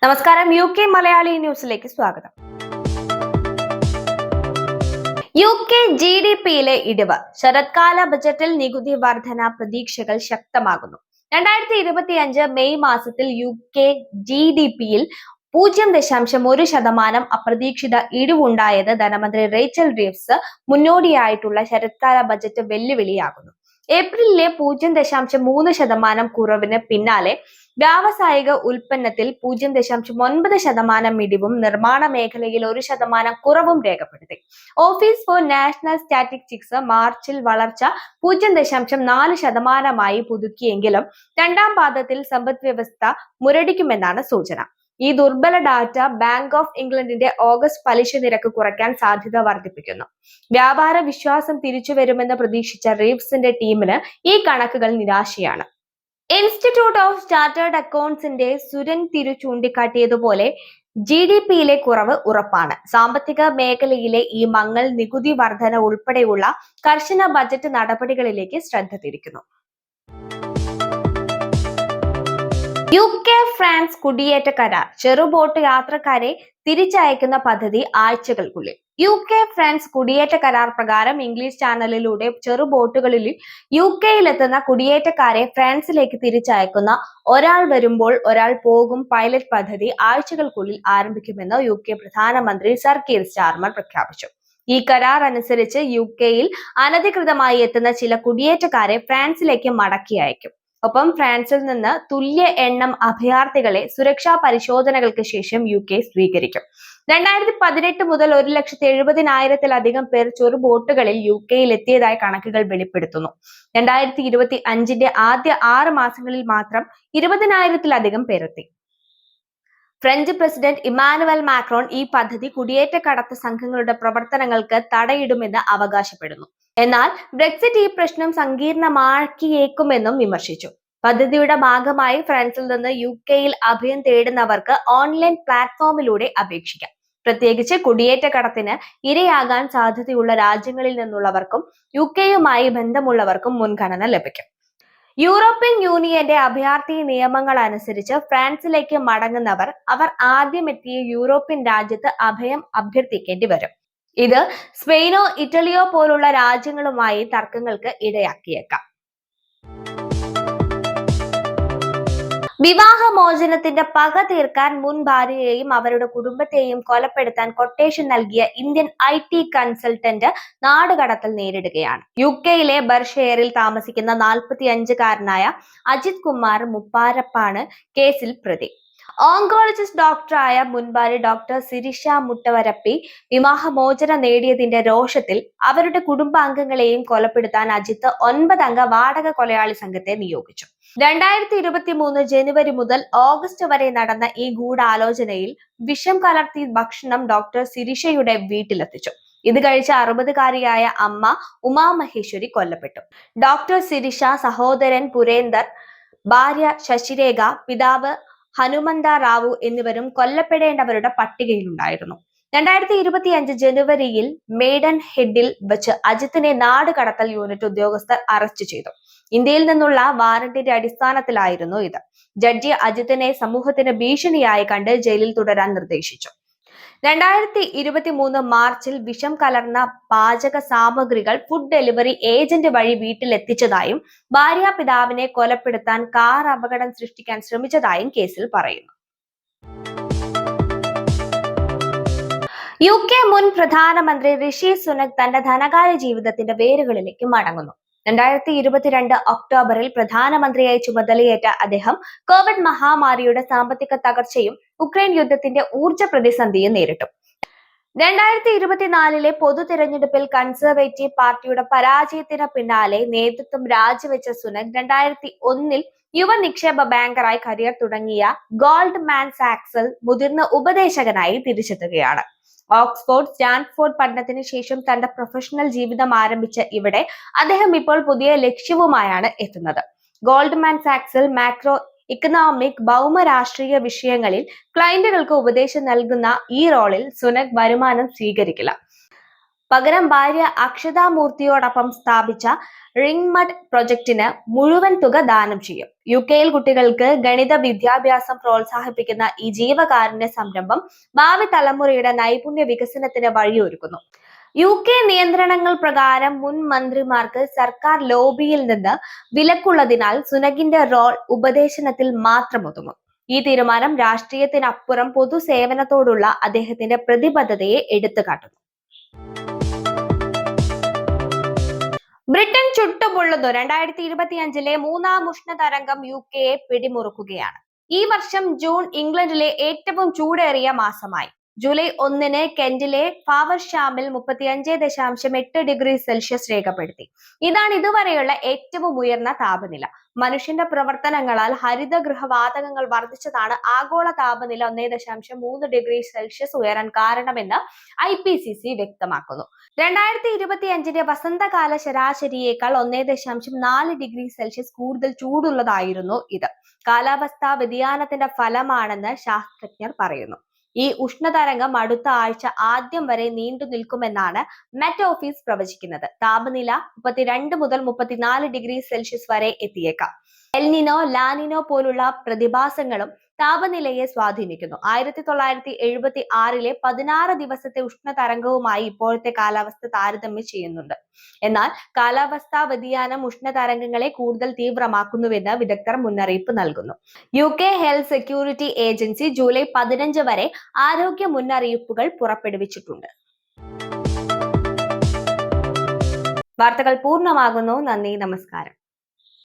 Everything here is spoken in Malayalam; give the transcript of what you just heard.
നമസ്കാരം. UK മലയാളി ന്യൂസിലേക്ക് സ്വാഗതം. UK GDPയിലെ ഇടിവ്, ശരത്കാല ബജറ്റിൽ നികുതി വർധന പ്രതീക്ഷകൾ ശക്തമാകുന്നു. 2025 മെയ് മാസത്തിൽ UK GDPയിൽ 0.1% അപ്രതീക്ഷിത ഇടിവുണ്ടായത് ധനമന്ത്രി റേച്ചൽ റീവ്സ് മുന്നോടിയായിട്ടുള്ള ശരത്കാല ബജറ്റ് വെല്ലുവിളിയാകുന്നു. ഏപ്രിലിലെ 0.3% കുറവിന് പിന്നാലെ വ്യാവസായിക ഉൽപ്പന്നത്തിൽ 0.9% ഇടിവും നിർമ്മാണ മേഖലയിൽ 1% കുറവും രേഖപ്പെടുത്തി. ഓഫീസ് ഫോർ നാഷണൽ സ്റ്റാറ്റിസ്റ്റിക്സ് മാർച്ചിൽ വളർച്ച 0.4% പുതുക്കിയെങ്കിലും രണ്ടാം പാദത്തിൽ സമ്പദ് വ്യവസ്ഥ മുരടിക്കുമെന്നാണ് സൂചന. ഈ ദുർബല ഡാറ്റ ബാങ്ക് ഓഫ് ഇംഗ്ലണ്ടിന്റെ ഓഗസ്റ്റ് പലിശ നിരക്ക് കുറയ്ക്കാൻ സാധ്യത വർദ്ധിപ്പിക്കുന്നു. വ്യാപാര വിശ്വാസം തിരിച്ചുവരുമെന്ന് പ്രതീക്ഷിച്ച റീവ്സിന്റെ ടീമിന് ഈ കണക്കുകൾ നിരാശയാണ്. ഇൻസ്റ്റിറ്റ്യൂട്ട് ഓഫ് ചാർട്ടേഡ് അക്കൗണ്ട്സിന്റെ സുരൻ തിരു ചൂണ്ടിക്കാട്ടിയതുപോലെ GDPയിലെ കുറവ് ഉറപ്പാണ്. സാമ്പത്തിക മേഖലയിലെ ഈ മങ്ങൽ നികുതി വർധന ഉൾപ്പെടെയുള്ള കർശന ബജറ്റ് നടപടികളിലേക്ക് ശ്രദ്ധ തിരിക്കുന്നു. UK ഫ്രാൻസ് കുടിയേറ്റ കരാർ, ചെറുബോട്ട് യാത്രക്കാരെ തിരിച്ചയക്കുന്ന പദ്ധതി ആഴ്ചകൾക്കുള്ളിൽ. UK ഫ്രാൻസ് കുടിയേറ്റ കരാർ പ്രകാരം ഇംഗ്ലീഷ് ചാനലിലൂടെ ചെറുബോട്ടുകളിൽ UKയിലെത്തുന്ന കുടിയേറ്റക്കാരെ ഫ്രാൻസിലേക്ക് തിരിച്ചയക്കുന്ന ഒരാൾ വരുമ്പോൾ ഒരാൾ പോകും പൈലറ്റ് പദ്ധതി ആഴ്ചകൾക്കുള്ളിൽ ആരംഭിക്കുമെന്ന് UK പ്രധാനമന്ത്രി സർ കീർ സ്റ്റാർമർ പ്രഖ്യാപിച്ചു. ഈ കരാർ അനുസരിച്ച് UKയിൽ അനധികൃതമായി എത്തുന്ന ചില കുടിയേറ്റക്കാരെ ഫ്രാൻസിലേക്ക് മടക്കി അയക്കും. ഒപ്പം ഫ്രാൻസിൽ നിന്ന് തുല്യ എണ്ണം അഭയാർത്ഥികളെ സുരക്ഷാ പരിശോധനകൾക്ക് ശേഷം UK സ്വീകരിക്കും. 2018 മുതൽ 1,70,000-ലധികം പേർ ചെറുബോട്ടുകളിൽ UKയിൽ എത്തിയതായി കണക്കുകൾ വെളിപ്പെടുത്തുന്നു. 2025 ആദ്യ 6 മാസങ്ങളിൽ മാത്രം 20,000-ലധികം പേരെത്തി. ഫ്രഞ്ച് പ്രസിഡന്റ് ഇമ്മാനുവൽ മാക്രോൺ ഈ പദ്ധതി കുടിയേറ്റ കടത്ത് സംഘങ്ങളുടെ പ്രവർത്തനങ്ങൾക്ക് തടയിടുമെന്ന് അവകാശപ്പെടുന്നു. എന്നാൽ ബ്രെക്സിറ്റ് ഈ പ്രശ്നം സങ്കീർണമാക്കിയേക്കുമെന്നും വിമർശിച്ചു. പദ്ധതിയുടെ ഭാഗമായി ഫ്രാൻസിൽ നിന്ന് UKയിൽ അഭയം തേടുന്നവർക്ക് ഓൺലൈൻ പ്ലാറ്റ്ഫോമിലൂടെ അപേക്ഷിക്കാം. പ്രത്യേകിച്ച് കുടിയേറ്റ കടത്തിന് ഇരയാകാൻ സാധ്യതയുള്ള രാജ്യങ്ങളിൽ നിന്നുള്ളവർക്കും UKയുമായി ബന്ധമുള്ളവർക്കും മുൻഗണന ലഭിക്കും. യൂറോപ്യൻ യൂണിയന്റെ അഭയാർത്ഥി നിയമങ്ങൾ അനുസരിച്ച് ഫ്രാൻസിലേക്ക് മടങ്ങുന്നവർ അവർ ആദ്യം എത്തിയ യൂറോപ്യൻ രാജ്യത്ത് അഭയം അഭ്യർത്ഥിക്കേണ്ടി വരും. ഇത് സ്പെയിനോ ഇറ്റലിയോ പോലുള്ള രാജ്യങ്ങളുമായി തർക്കങ്ങൾക്ക് ഇടയാക്കിയേക്കാം. വിവാഹമോചനത്തിന്റെ പക തീർക്കാൻ മുൻ ഭാര്യയെയും അവരുടെ കുടുംബത്തെയും കൊലപ്പെടുത്താൻ കൊട്ടേഷൻ നൽകിയ ഇന്ത്യൻ IT കൺസൾട്ടന്റ് നാടുകടത്തൽ നേരിടുകയാണ്. UKയിലെ ബർഷെയറിൽ താമസിക്കുന്ന 45-കാരനായ അജിത് കുമാർ മുപ്പാരപ്പാണ് കേസിൽ പ്രതി. ഓങ്കോളജിസ്റ്റ് ഡോക്ടറായ മുൻ ഭാര്യ ഡോക്ടർ സിരിഷ മുട്ടവരപ്പി വിവാഹമോചനം നേടിയതിന്റെ രോഷത്തിൽ അവരുടെ കുടുംബാംഗങ്ങളെയും കൊലപ്പെടുത്താൻ അജിത്ത് 9 അംഗ വാടക കൊലയാളി സംഘത്തെ നിയോഗിച്ചു. 2023 ജനുവരി മുതൽ ഓഗസ്റ്റ് വരെ നടന്ന ഈ ഗൂഢാലോചനയിൽ വിഷം കലർത്തി ഭക്ഷണം ഡോക്ടർ സിരിഷയുടെ വീട്ടിലെത്തിച്ചു. ഇത് കഴിച്ച 60-കാരിയായ അമ്മ ഉമാമഹേശ്വരി കൊല്ലപ്പെട്ടു. ഡോക്ടർ സിരിഷ, സഹോദരൻ പുരേന്ദർ, ഭാര്യ ശശിരേഖ, പിതാവ് ഹനുമന്ത റാവു എന്നിവരും കൊല്ലപ്പെടേണ്ടവരുടെ പട്ടികയിലുണ്ടായിരുന്നു. 2025 ജനുവരിയിൽ മെയ്ഡൻ ഹെഡിൽ വെച്ച് അജിത്തിനെ നാടുകടത്തൽ യൂണിറ്റ് ഉദ്യോഗസ്ഥർ അറസ്റ്റ് ചെയ്തു. ഇന്ത്യയിൽ നിന്നുള്ള വാറന്റിന്റെ അടിസ്ഥാനത്തിലായിരുന്നു ഇത്. ജഡ്ജി അജിത്തിനെ സമൂഹത്തിന് ഭീഷണിയായി കണ്ട് ജയിലിൽ തുടരാൻ നിർദ്ദേശിച്ചു. 2023 മാർച്ചിൽ വിഷം കലർന്ന പാചക സാമഗ്രികൾ ഫുഡ് ഡെലിവറി ഏജന്റ് വഴി വീട്ടിലെത്തിച്ചതായും ഭാര്യാപിതാവിനെ കൊലപ്പെടുത്താൻ കാർ അപകടം സൃഷ്ടിക്കാൻ ശ്രമിച്ചതായും കേസിൽ പറയുന്നു. UK മുൻ പ്രധാനമന്ത്രി ഋഷി സുനക് തന്റെ ധനകാര്യ ജീവിതത്തിന്റെ വേരുകളിലേക്ക് മടങ്ങുന്നു. 2022 ഒക്ടോബറിൽ പ്രധാനമന്ത്രിയായി ചുമതലയേറ്റ അദ്ദേഹം കോവിഡ് മഹാമാരിയുടെ സാമ്പത്തിക തകർച്ചയും ഉക്രൈൻ യുദ്ധത്തിന്റെ ഊർജ്ജ പ്രതിസന്ധിയും നേരിട്ടു. 2024 പൊതു തിരഞ്ഞെടുപ്പിൽ കൺസർവേറ്റീവ് പാർട്ടിയുടെ പരാജയത്തിന് പിന്നാലെ നേതൃത്വം രാജിവെച്ച സുനക് 2001 യുവ നിക്ഷേപ ബാങ്കറായി കരിയർ തുടങ്ങിയ ഗോൾഡ്മാൻ സാക്സിൽ മുതിർന്ന ഉപദേശകനായി തിരിച്ചെത്തുകയാണ്. ഓക്സ്ഫോർഡ്, സ്റ്റാൻഫോർഡ് പഠനത്തിന് ശേഷം തന്റെ പ്രൊഫഷണൽ ജീവിതം ആരംഭിച്ച ഇവിടെ അദ്ദേഹം ഇപ്പോൾ പുതിയ ലക്ഷ്യവുമായാണ് എത്തുന്നത്. ഗോൾഡ്മാൻ സാക്സിൽ മാക്രോ ഇക്കണോമിക് ഭൗമരാഷ്ട്രീയ വിഷയങ്ങളിൽ ക്ലയന്റുകൾക്ക് ഉപദേശം നൽകുന്ന ഈ റോളിൽ സുനക് വരുമാനം സ്വീകരിക്കില്ല. പകരം ഭാര്യ അക്ഷത മൂർത്തിയോടൊപ്പം സ്ഥാപിച്ച റിംഗ് മഡ് പ്രൊജക്ടിന് മുഴുവൻ തുക ദാനം ചെയ്യും. UK-യിൽ കുട്ടികൾക്ക് ഗണിത വിദ്യാഭ്യാസം പ്രോത്സാഹിപ്പിക്കുന്ന ഈ ജീവകാരുണ്യ സംരംഭം ഭാവി തലമുറയുടെ നൈപുണ്യ വികസനത്തിന് വഴിയൊരുക്കുന്നു. UK നിയന്ത്രണങ്ങൾ പ്രകാരം മുൻ മന്ത്രിമാർക്ക് സർക്കാർ ലോബിയിൽ നിന്ന് വിലക്കുള്ളതിനാൽ സുനകിന്റെ റോൾ ഉപദേശനത്തിൽ മാത്രം ഒതുങ്ങും. ഈ തീരുമാനം രാഷ്ട്രീയത്തിനപ്പുറം പൊതുസേവനത്തോടുള്ള അദ്ദേഹത്തിന്റെ പ്രതിബദ്ധതയെ എടുത്തുകാട്ടുന്നു. ബ്രിട്ടൻ ചുട്ടുപൊള്ളുന്നു. 2025-ലെ മൂന്നാം ഉഷ്ണതരംഗം UK-യെ പിടിമുറുക്കുകയാണ്. ഈ വർഷം ജൂൺ ഇംഗ്ലണ്ടിലെ ഏറ്റവും ചൂടേറിയ മാസമായി. ജൂലൈ 1-ന് കെന്റിലെ ഫാവർഷാമിൽ 35.8 ഡിഗ്രി സെൽഷ്യസ് രേഖപ്പെടുത്തി. ഇതാണ് ഇതുവരെയുള്ള ഏറ്റവും ഉയർന്ന താപനില. മനുഷ്യന്റെ പ്രവർത്തനങ്ങളാൽ ഹരിതഗൃഹവാതകങ്ങൾ വർദ്ധിച്ചതാണ് ആഗോള താപനില 1.3 ഡിഗ്രി സെൽഷ്യസ് ഉയരാൻ കാരണമെന്ന് IPCC വ്യക്തമാക്കുന്നു. 2025-ന്റെ വസന്തകാല ശരാശരിയേക്കാൾ 1.4 ഡിഗ്രി സെൽഷ്യസ് കൂടുതൽ ചൂടുള്ളതായിരുന്നു ഇത്. കാലാവസ്ഥാ വ്യതിയാനത്തിന്റെ ഫലമാണെന്ന് ശാസ്ത്രജ്ഞർ പറയുന്നു. ഈ ഉഷ്ണതരംഗം അടുത്ത ആഴ്ച ആദ്യം വരെ നീണ്ടു നിൽക്കുമെന്നാണ് മെറ്റ് ഓഫീസ് പ്രവചിക്കുന്നത്. താപനില 32 മുതൽ 34 ഡിഗ്രി സെൽഷ്യസ് വരെ എത്തിയേക്കാം. എൽനിനോ, ലാനിനോ പോലുള്ള പ്രതിഭാസങ്ങളും താപനിലയെ സ്വാധീനിക്കുന്നു. 1976-ലെ 16 ദിവസത്തെ ഉഷ്ണതരംഗവുമായി ഇപ്പോഴത്തെ കാലാവസ്ഥ താരതമ്യം ചെയ്യുന്നുണ്ട്. എന്നാൽ കാലാവസ്ഥാ വ്യതിയാനം ഉഷ്ണതരംഗങ്ങളെ കൂടുതൽ തീവ്രമാക്കുന്നുവെന്ന് വിദഗ്ധർ മുന്നറിയിപ്പ് നൽകുന്നു. UK health security agency July 15 വരെ ആരോഗ്യ മുന്നറിയിപ്പുകൾ പുറപ്പെടുവിച്ചിട്ടുണ്ട്. വാർത്തകൾ പൂർണ്ണമാകുന്നു. നന്ദി, നമസ്കാരം.